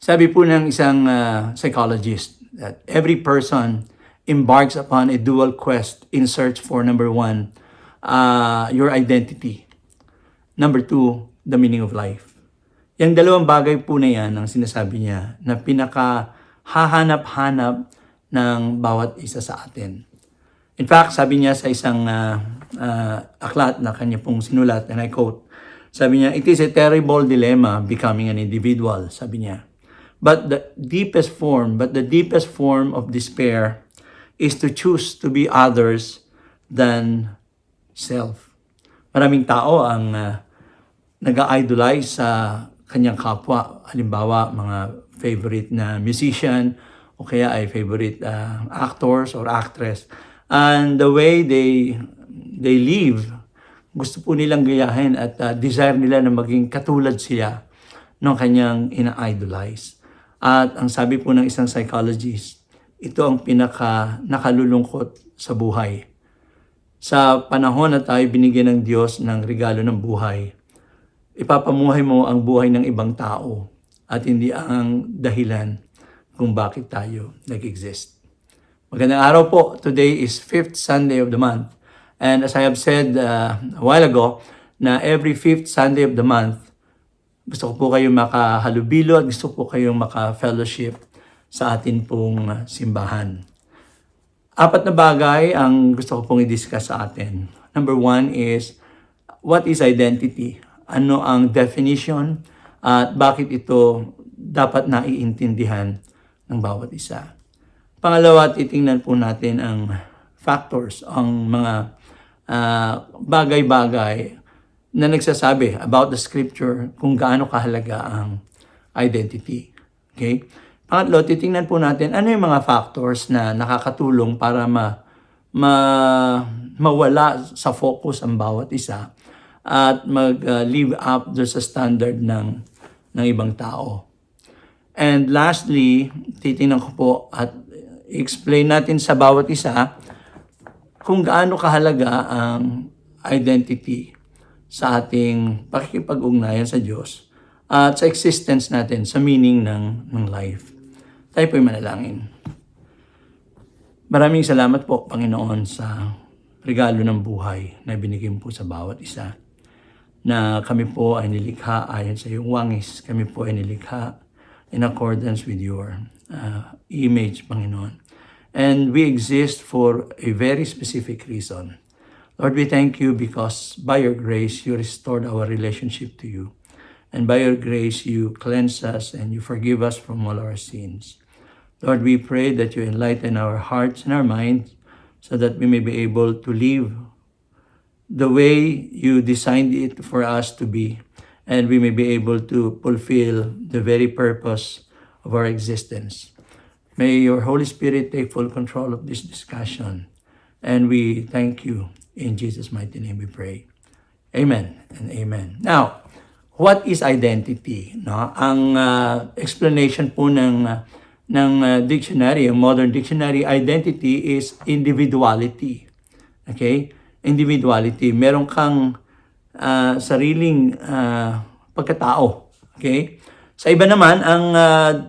Sabi po ng isang psychologist that every person embarks upon a dual quest in search for number one, your identity. Number two, the meaning of life. Yung dalawang bagay po na yan ang sinasabi niya na pinaka-hahanap-hanap ng bawat isa sa atin. In fact, sabi niya sa isang aklat na kanya pong sinulat, and I quote, sabi niya, "It is a terrible dilemma becoming an individual," sabi niya. The deepest form of despair is to choose to be others than self. Maraming tao ang nag-idolize sa kanyang kapwa. Halimbawa, mga favorite na musician o kaya ay favorite actors or actress. And the way they live, gusto po nilang gayahin at desire nila na maging katulad siya ng kanyang ina-idolize. At ang sabi po ng isang psychologist, ito ang pinaka nakalulungkot sa buhay. Sa panahon na tayo binigyan ng Diyos ng regalo ng buhay, ipapamuhay mo ang buhay ng ibang tao at hindi ang dahilan kung bakit tayo nag-exist. Magandang araw po. Today is 5th Sunday of the month. And as I have said a while ago, na every 5th Sunday of the month, gusto ko po kayong makahalubilo at gusto ko kayong maka-fellowship sa atin pong simbahan. 4 na bagay ang gusto ko pong i-discuss sa atin. Number 1 is, what is identity? Ano ang definition at bakit ito dapat naiintindihan ng bawat isa. Pangalawa, titingnan po natin ang factors, ang mga bagay-bagay na nagsasabi about the scripture kung gaano kahalaga ang identity. Okay? Pangatlo, titingnan po natin ano yung mga factors na nakakatulong para mawala sa focus ang bawat isa at mag-live up do sa standard ng ibang tao. And lastly, titingnan ko po at explain natin sa bawat isa kung gaano kahalaga ang identity sa ating pakikipag-ugnayan sa Diyos at sa existence natin, sa meaning ng life. Tayo po'y manalangin. Maraming salamat po, Panginoon, sa regalo ng buhay na binigay po sa bawat isa. Na kami po ay nilikha ayon sa iyong wangis. Kami po ay nilikha in accordance with your image, Panginoon. And we exist for a very specific reason. Lord, we thank you because by your grace, you restored our relationship to you. And by your grace, you cleanse us and you forgive us from all our sins. Lord, we pray that you enlighten our hearts and our minds so that we may be able to live the way you designed it for us to be, and we may be able to fulfill the very purpose of our existence. May your Holy Spirit take full control of this discussion, and we thank you. In Jesus' mighty name we pray. Amen and amen. Now, what is identity? No? Ang explanation po ng dictionary, ang modern dictionary, identity is individuality. Okay? Individuality. Meron kang sariling pagkatao. Okay? Sa iba naman, ang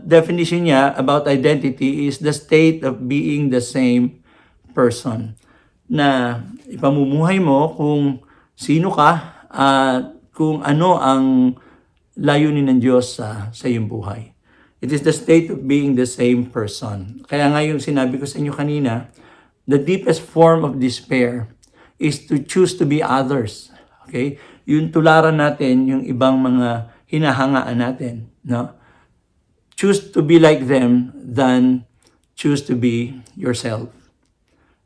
definition niya about identity is the state of being the same person. Na ipamumuhay mo kung sino ka at kung ano ang layunin ng Diyos sa iyong buhay. It is the state of being the same person. Kaya nga yung sinabi ko sa inyo kanina, the deepest form of despair is to choose to be others. Okay? Yung tularan natin, yung ibang mga hinahangaan natin. No? Choose to be like them than choose to be yourself.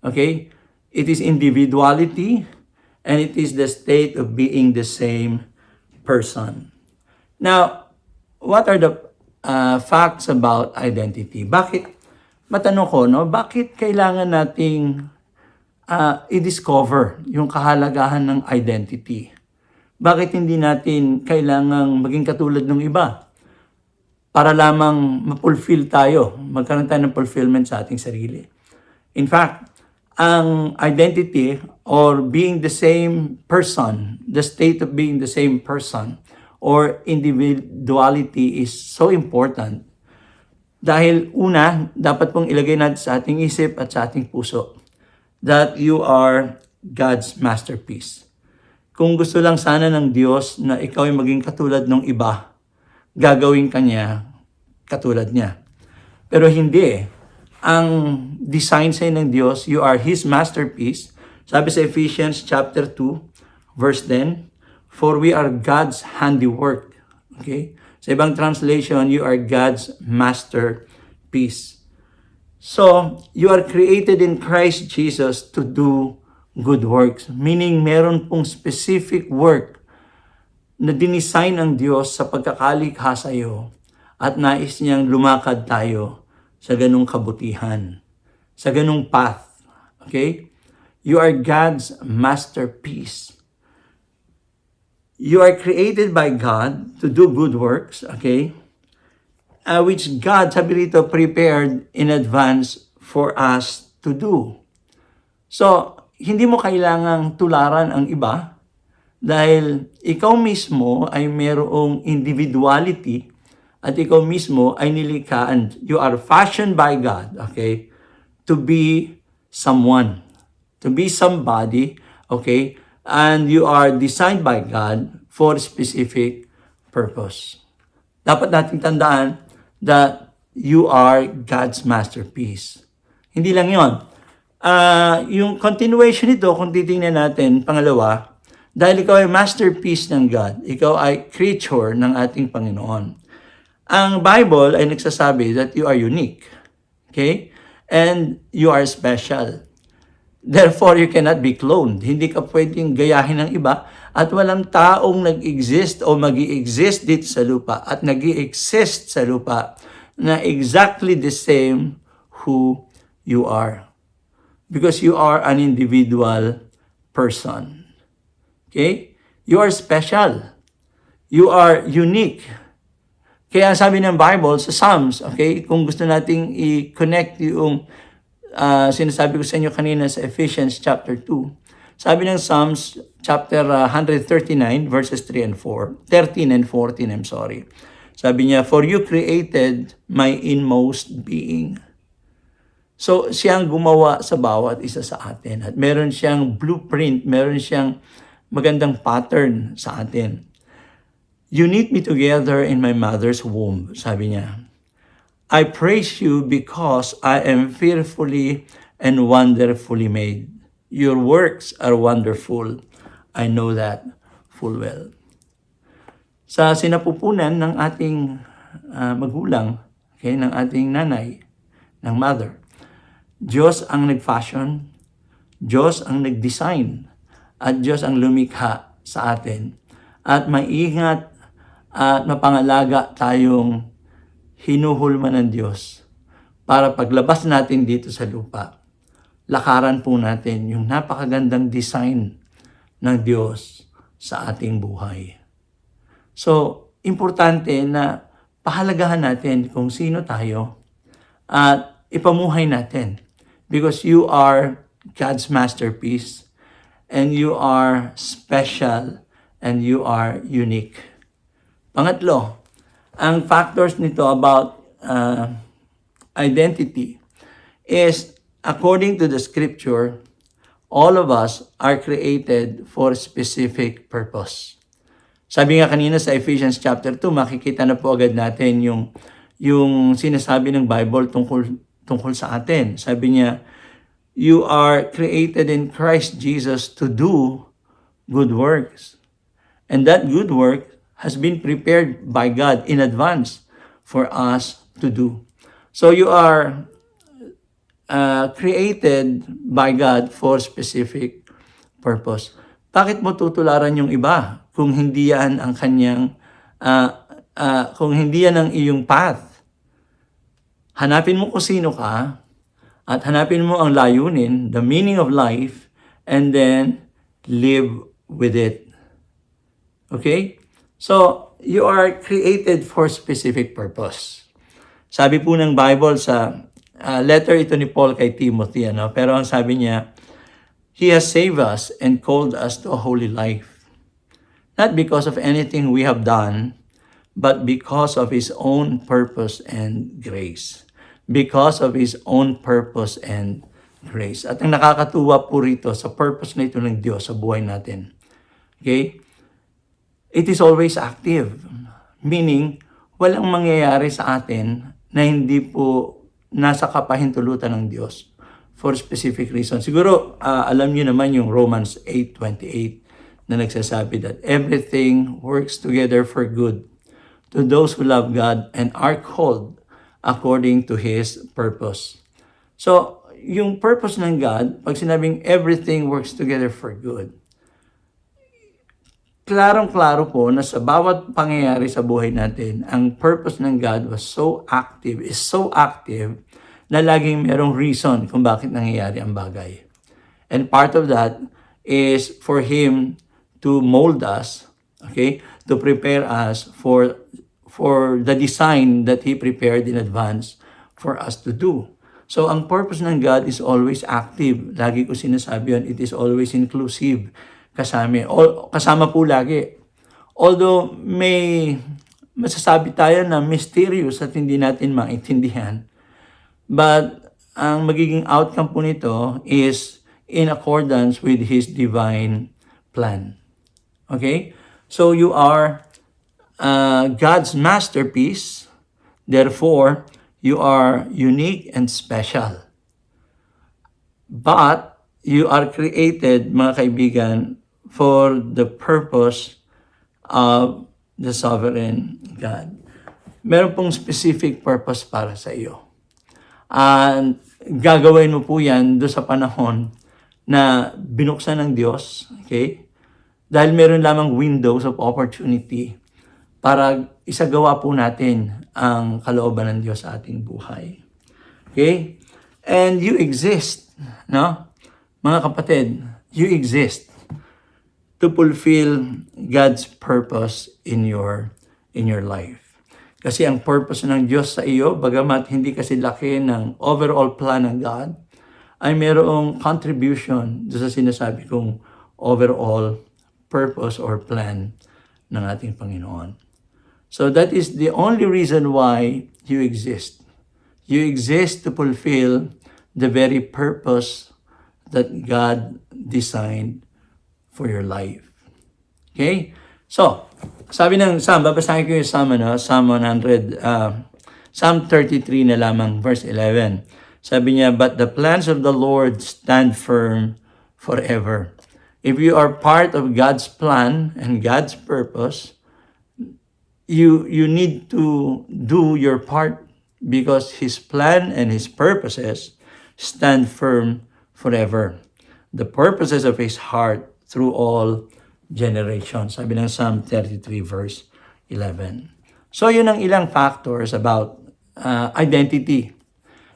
Okay? It is individuality and it is the state of being the same person. Now, what are the facts about identity? Matanong ko, no? Bakit kailangan nating i-discover yung kahalagahan ng identity? Bakit hindi natin kailangang maging katulad ng iba? Para lamang ma-fulfill tayo, magkaroon tayo ng fulfillment sa ating sarili. In fact, ang identity or being the same person, the state of being the same person or individuality is so important Dahil una, dapat pong ilagay natin sa ating isip at sa ating puso that you are God's masterpiece. Kung gusto lang sana ng Diyos na ikaw ay maging katulad ng iba, gagawin ka niya katulad niya. Pero hindi eh. Ang design sa'yo ng Diyos, you are His masterpiece. Sabi sa Ephesians chapter 2, verse 10, for we are God's handiwork. Okay? Sa ibang translation, you are God's masterpiece. So, you are created in Christ Jesus to do good works. Meaning, meron pong specific work na dinisign ng Diyos sa pagkakalikha sa iyo at nais niyang lumakad tayo sa ganung kabutihan, sa ganung path. Okay? You are God's masterpiece. You are created by God to do good works, okay? Which God, sabi rito, prepared in advance for us to do. So, hindi mo kailangang tularan ang iba dahil ikaw mismo ay mayroong individuality at ikaw mismo ay nilikha and you are fashioned by God, okay, to be someone, to be somebody, okay, and you are designed by God for specific purpose. Dapat nating tandaan that you are God's masterpiece. Hindi lang yon. Yung continuation nito, kung titingnan natin, pangalawa, dahil ikaw ay masterpiece ng God, ikaw ay creature ng ating Panginoon. Ang Bible ay nagsasabi that you are unique. Okay? And you are special. Therefore, you cannot be cloned. Hindi ka pwedeng gayahin ng iba at walang taong nag-exist o mag-i-exist dito sa lupa at nag-i-exist sa lupa na exactly the same who you are. Because you are an individual person. Okay? You are special. You are unique. Kaya sabi ng Bible sa Psalms, okay, kung gusto nating i-connect yung sinasabi ko sa inyo kanina sa Ephesians chapter 2, sabi ng Psalms chapter 139 verses 3 and 4, 13 and 14, I'm sorry. Sabi niya, for you created my inmost being. So, siyang gumawa sa bawat isa sa atin at meron siyang blueprint, meron siyang magandang pattern sa atin. You knit me together in my mother's womb, sabi niya. I praise you because I am fearfully and wonderfully made. Your works are wonderful. I know that full well. Sa sinapupunan ng ating magulang, okay, ng ating nanay, ng mother, Diyos ang nag-fashion, Diyos ang nag-design, at Diyos ang lumikha sa atin. At maingat at mapangalaga tayong hinuhulman ng Diyos para paglabas natin dito sa lupa, lakaran po natin yung napakagandang design ng Diyos sa ating buhay. So, importante na pahalagahan natin kung sino tayo at ipamuhay natin because you are God's masterpiece and you are special and you are unique. Pangatlo, ang factors nito about identity is according to the scripture, all of us are created for specific purpose. Sabi nga kanina sa Ephesians chapter 2, makikita na po agad natin yung sinasabi ng Bible tungkol sa atin. Sabi niya, you are created in Christ Jesus to do good works. And that good work has been prepared by God in advance for us to do. So you are created by God for specific purpose. Bakit mo tutularan yung iba kung hindi yan ang kanyang, kung hindi yan ang iyong path? Hanapin mo kung sino ka at hanapin mo ang layunin, the meaning of life, and then live with it. Okay? So, you are created for specific purpose. Sabi po ng Bible sa letter ito ni Paul kay Timothy, pero ang sabi niya, He has saved us and called us to a holy life. Not because of anything we have done, but because of His own purpose and grace. Because of His own purpose and grace. At ang nakakatuwa po rito sa purpose na ito ng Diyos sa buhay natin. Okay? It is always active. Meaning, walang mangyayari sa atin na hindi po nasa kapahintulutan ng Diyos for specific reason. Siguro, alam niyo naman yung Romans 8:28 na nagsasabi that everything works together for good to those who love God and are called according to His purpose. So, yung purpose ng God, pag sinabing everything works together for good, klarong-klaro po na sa bawat pangyayari sa buhay natin, ang purpose ng God is so active, na laging merong reason kung bakit nangyayari ang bagay. And part of that is for Him to mold us, okay, to prepare us for the design that He prepared in advance for us to do. So, ang purpose ng God is always active. Lagi ko sinasabi yun, it is always inclusive. Kasama po lagi. Although may masasabi tayo na mysterious at hindi natin maintindihan, but ang magiging outcome po nito is in accordance with His divine plan. Okay? So you are God's masterpiece. Therefore, you are unique and special. But you are created, mga kaibigan, for the purpose of the sovereign God. Meron pong specific purpose para sa iyo. And gagawin mo po yan doon sa panahon na binuksan ng Diyos, okay? Dahil meron lamang windows of opportunity para isagawa po natin ang kalooban ng Diyos sa ating buhay. Okay? And you exist, no? Mga kapatid, you exist to fulfill God's purpose in your life. Kasi ang purpose ng Diyos sa iyo, bagamat hindi kasi laki ng overall plan ng God, ay mayroong contribution doon sa sinasabi kong overall purpose or plan ng ating Panginoon. So that is the only reason why you exist. You exist to fulfill the very purpose that God designed for your life. Okay? So, sabi ng Psalm, babasahin ko yung Psalm, Psalm 33 na lamang, verse 11. Sabi niya, but the plans of the Lord stand firm forever. If you are part of God's plan and God's purpose, you need to do your part because His plan and His purposes stand firm forever. The purposes of His heart through all generations. Sabi ng Psalm 33 verse 11. So yun ang ilang factors about identity.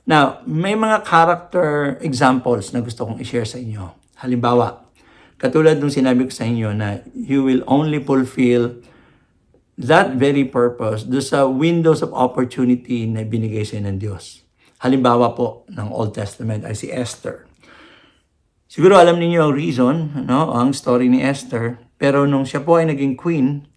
Now, may mga character examples na gusto kong i-share sa inyo. Halimbawa, katulad nung sinabi ko sa inyo na you will only fulfill that very purpose do sa windows of opportunity na binigay sa ng Diyos. Halimbawa po ng Old Testament ay si Esther. Siguro alam niyo ang reason, no, ang story ni Esther, pero nung siya po ay naging queen,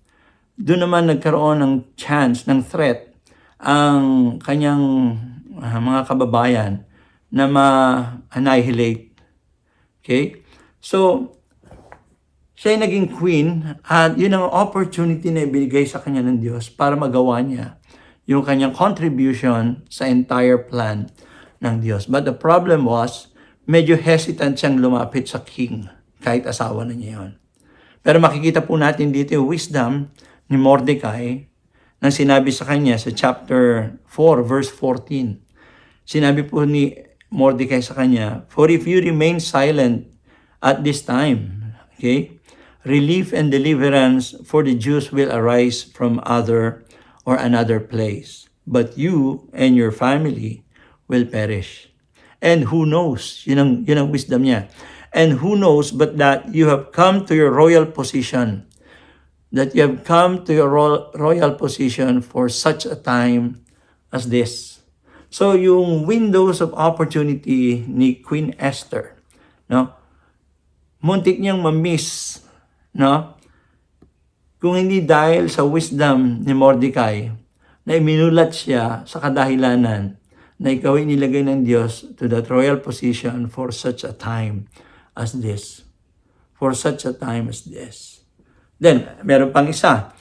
doon naman nagkaroon ng chance, ng threat, ang kanyang mga kababayan na ma-annihilate. Okay? So, siya ay naging queen at yun ang opportunity na ibigay sa kanya ng Diyos para magawa niya yung kanyang contribution sa entire plan ng Diyos. But the problem was, medyo hesitant siyang lumapit sa king kahit asawa na niya yun. Pero makikita po natin dito yung wisdom ni Mordecai nang sinabi sa kanya sa chapter 4 verse 14. Sinabi po ni Mordecai sa kanya, for if you remain silent at this time, okay, relief and deliverance for the Jews will arise from other or another place, but you and your family will perish. And who knows, yun ang wisdom niya. And who knows but that you have come to your royal position, that you have come to your royal position for such a time as this. So yung windows of opportunity ni Queen Esther, no? Muntik niyang ma-miss, no? Kung hindi dahil sa wisdom ni Mordecai, na iminulat siya sa kadahilanan na ikaw ay nilagay ng Diyos to that royal position for such a time as this. For such a time as this. Then, meron pang isa.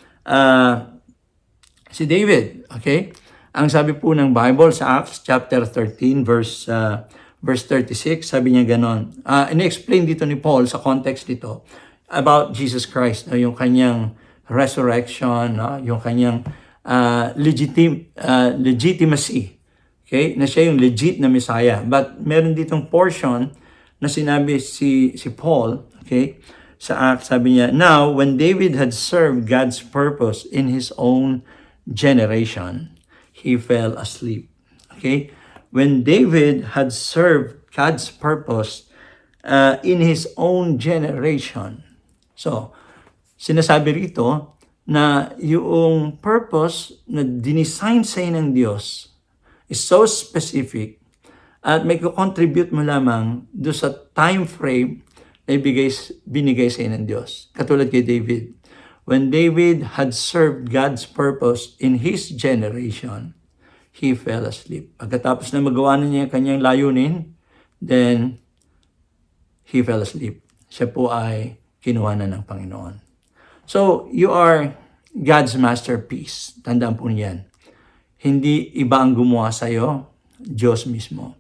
Si David, okay? Ang sabi po ng Bible sa Acts chapter 13 verse 36, sabi niya ganon. Ini-explain dito ni Paul sa context dito about Jesus Christ, no? Yung kanyang resurrection, no? Yung kanyang legitimacy. Okay? Na siya yung legit na Messiah. But meron ditong portion na sinabi si Paul, okay? Sa Acts, sabi niya, now, when David had served God's purpose in his own generation, he fell asleep. Okay? When David had served God's purpose in his own generation. So, sinasabi rito na yung purpose na dinesign sa'yo ng Diyos is so specific at may contribute mo lamang do sa time frame na binigay sa'yo ng Diyos. Katulad kay David. When David had served God's purpose in his generation, he fell asleep. Pagkatapos na magawa na niya kanyang layunin, then he fell asleep. Siya po ay kinuha na ng Panginoon. So, you are God's masterpiece. Tandaan po niyan. Hindi iba ang gumawa sa'yo, Diyos mismo.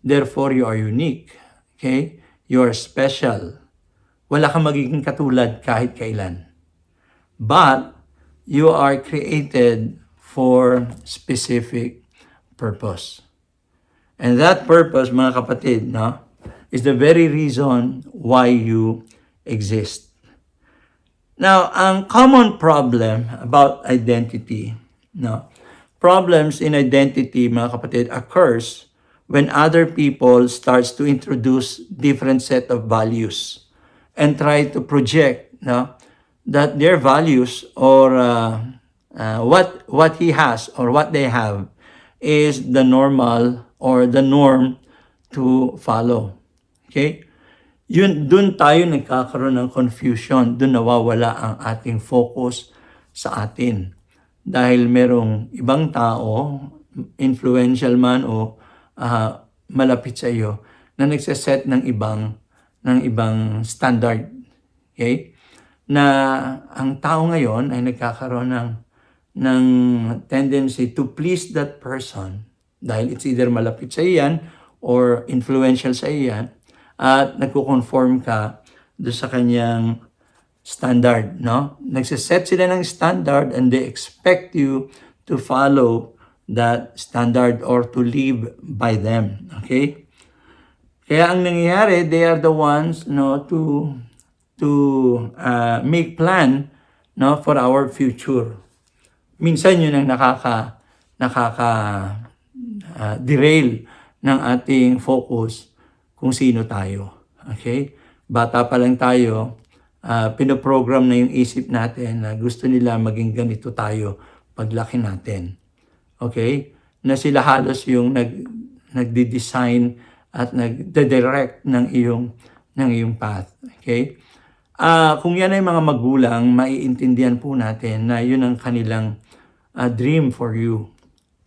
Therefore, you are unique. Okay? You are special. Wala kang magiging katulad kahit kailan. But, you are created for specific purpose. And that purpose, mga kapatid, no, is the very reason why you exist. Now, ang common problem about identity, no, problems in identity, mga kapatid, occurs when other people starts to introduce different set of values and try to project, no, that their values or what he has or what they have is the normal or the norm to follow. Okay? Dun tayo nagkakaroon ng confusion. Dun nawawala ang ating focus sa atin. Dahil merong ibang tao, influential man o malapit sa iyo, na nagsaset ng ibang standard. Okay? Na ang tao ngayon ay nagkakaroon ng tendency to please that person dahil it's either malapit sa iyan or influential sa iyan at nagko-conform ka doon sa kanyang standard, no? Nagsiset sila ng standard and they expect you to follow that standard or to live by them, okay? Kaya ang nangyayari, they are the ones, no, to make plan, no, for our future. Minsan yun ang derail ng ating focus kung sino tayo. Okay? Bata pa lang tayo, pinoprogram na yung isip natin na gusto nila maging ganito tayo paglaki natin. Okay? Na sila halos yung nagdi-design at nagde-direct ng iyong path. Okay? Kung yan ay mga magulang, maiintindihan po natin na yun ang kanilang dream for you.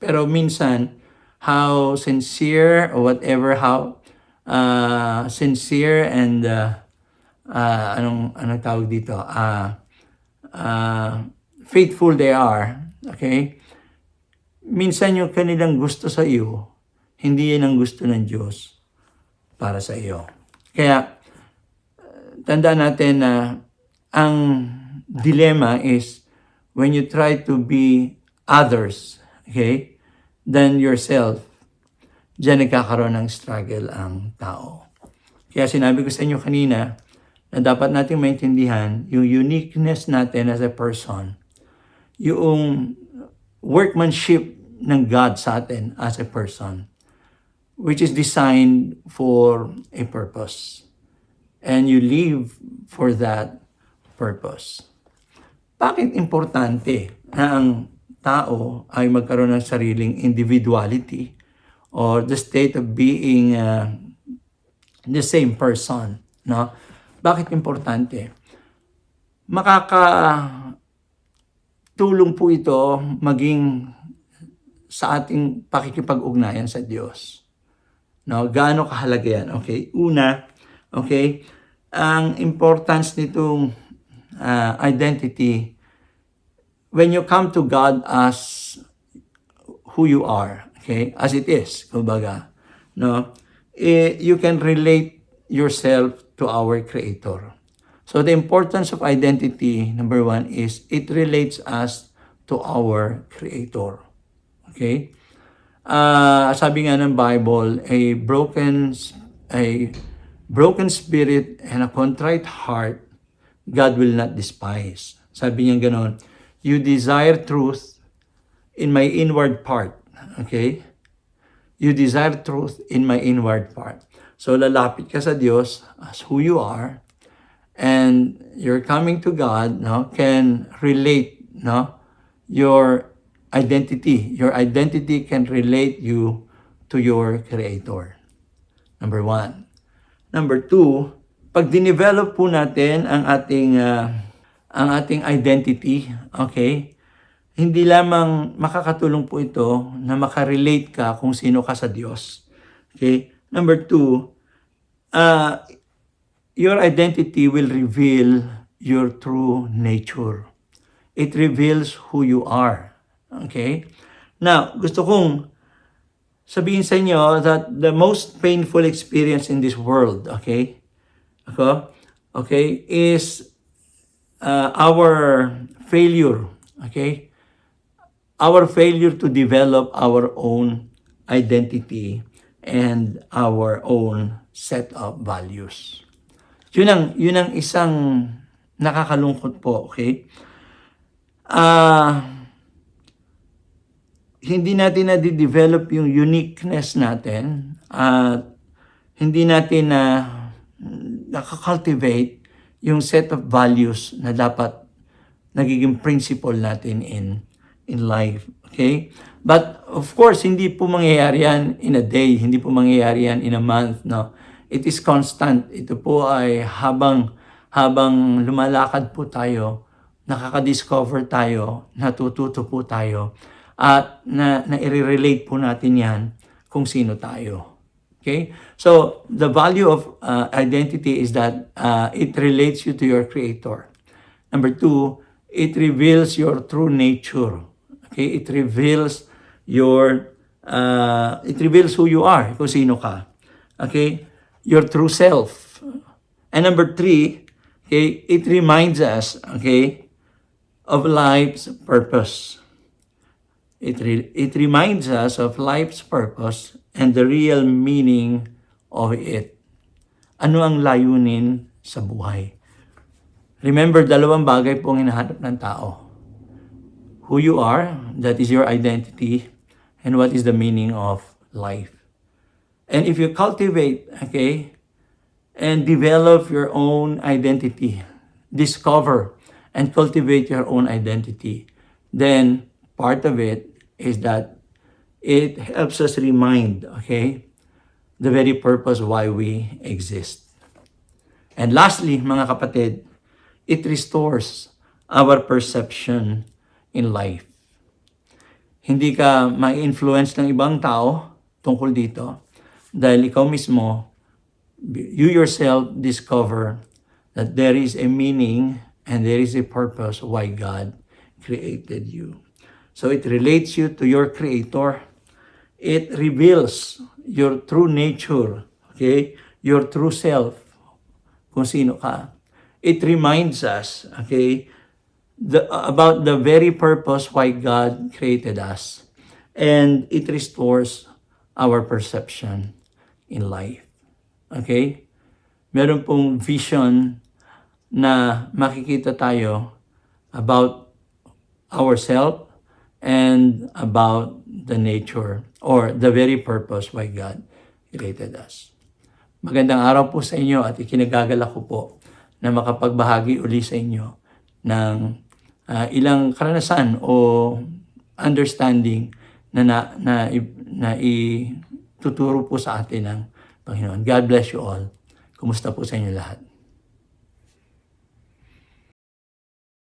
Pero minsan, how sincere or whatever, how sincere and anong tawag dito? Faithful they are, okay? Minsan yung kanilang gusto sa iyo, hindi yan ang gusto ng Diyos para sa iyo. Kaya, tandaan natin na ang dilemma is when you try to be others, okay, than yourself, diyan nagkakaroon ng struggle ang tao. Kaya sinabi ko sa inyo kanina na dapat natin maintindihan yung uniqueness natin as a person, yung workmanship ng God sa atin as a person, which is designed for a purpose. And you live for that purpose. Bakit importante na ang tao ay magkaroon ng sariling individuality or the state of being the same person, no? Bakit importante? tulong po ito maging sa ating pakikipag-ugnayan sa Diyos. No, gaano kahalaga yan? Okay, una, okay, ang importance nitong identity, when you come to God as who you are, okay, as it is, kumbaga, no, you can relate yourself to our Creator. So the importance of identity, number one, is it relates us to our Creator. Okay? Sabi nga ng Bible, a broken spirit and a contrite heart, God will not despise. Sabi niya gano'n, you desire truth in my inward part. Okay? You desire truth in my inward part. So lalapit ka sa Diyos as who you are, and you're coming to God, no, can relate, no, your identity. Your identity can relate you to your Creator. Number one. Number two, pag dinevelop po natin ang ating identity, okay, hindi lamang makakatulong po ito na makarelate ka kung sino ka sa Diyos. Okay? Number two, your identity will reveal your true nature. It reveals who you are. Okay? Now, gusto kong sabihin sa inyo that the most painful experience in this world, okay? Okay, is our failure, okay? Our failure to develop our own identity and our own set of values. Yun ang isang nakakalungkot po, okay? Hindi natin na-develop yung uniqueness natin at hindi natin nakakultivate yung set of values na dapat nagiging principle natin in life, okay? But of course, hindi po mangyayari yan in a day, hindi po mangyayari yan in a month, no? It is constant. Ito po ay habang lumalakad po tayo, nakaka-discover tayo, natututo po tayo, at na-relate po natin yan kung sino tayo. Okay? So, the value of identity is that it relates you to your Creator. Number two, it reveals your true nature. Okay? It reveals who you are, kung sino ka. Okay? Your true self. And number three, okay, it reminds us, okay, of life's purpose. It reminds us of life's purpose and the real meaning of it. Ano ang layunin sa buhay? Remember, dalawang bagay po ang hinahanap ng tao. Who you are, that is your identity, and what is the meaning of life. And if you cultivate, okay, and develop your own identity, discover and cultivate your own identity, then part of it is that it helps us remind, okay, the very purpose why we exist. And lastly, mga kapatid, it restores our perception in life. Hindi ka ma-influence ng ibang tao tungkol dito dahil ikaw mismo, you yourself discover that there is a meaning and there is a purpose why God created you. So it relates you to your Creator. It reveals your true nature, okay? Your true self, kung sino ka. It reminds us, okay, about the very purpose why God created us. And it restores our perception in life. Okay? Meron pong vision na makikita tayo about ourselves and about the nature or the very purpose why God created us. Magandang araw po sa inyo at ikinagagalak ko po na makapagbahagi uli sa inyo ng ilang karanasan o understanding na ituturo po sa atin ng Panginoon. God bless you all. Kumusta po sa inyo lahat?